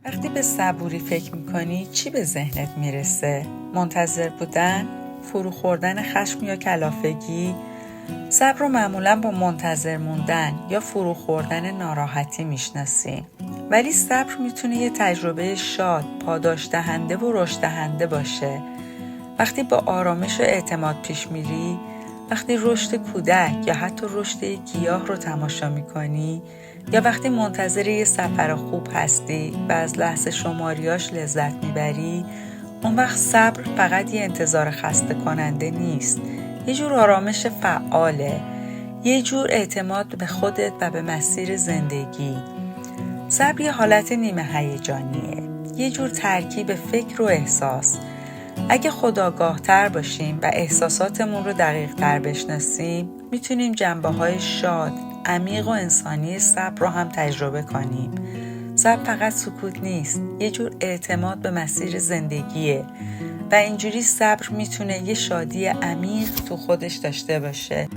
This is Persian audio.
وقتی به صبوری فکر میکنی چی به ذهنت میرسه؟ منتظر بودن؟ فرو خوردن خشم یا کلافگی؟ صبر رو معمولا با منتظر موندن یا فرو خوردن ناراحتی میشناسیم. ولی صبر میتونه یه تجربه شاد، پاداش دهنده و رشد دهنده باشه. وقتی با آرامش و اعتماد پیش میری، وقتی رشد کودک یا حتی رشد گیاه رو تماشا میکنی، یا وقتی منتظر یه سفر خوب هستی و از لحظه شماریاش لذت میبری، اون وقت صبر فقط یه انتظار خسته کننده نیست، یه جور آرامش فعاله، یه جور اعتماد به خودت و به مسیر زندگی. صبر یه حالت نیمه هیجانیه، یه جور ترکیب فکر و احساس. اگه خودآگاه تر باشیم و احساساتمون رو دقیق تر بشناسیم، میتونیم جنبه‌های شاد، عمیق و انسانی صبر رو هم تجربه کنیم. صبر فقط سکوت نیست، یه جور اعتماد به مسیر زندگیه و اینجوری صبر میتونه یه شادی عمیق تو خودش داشته باشه.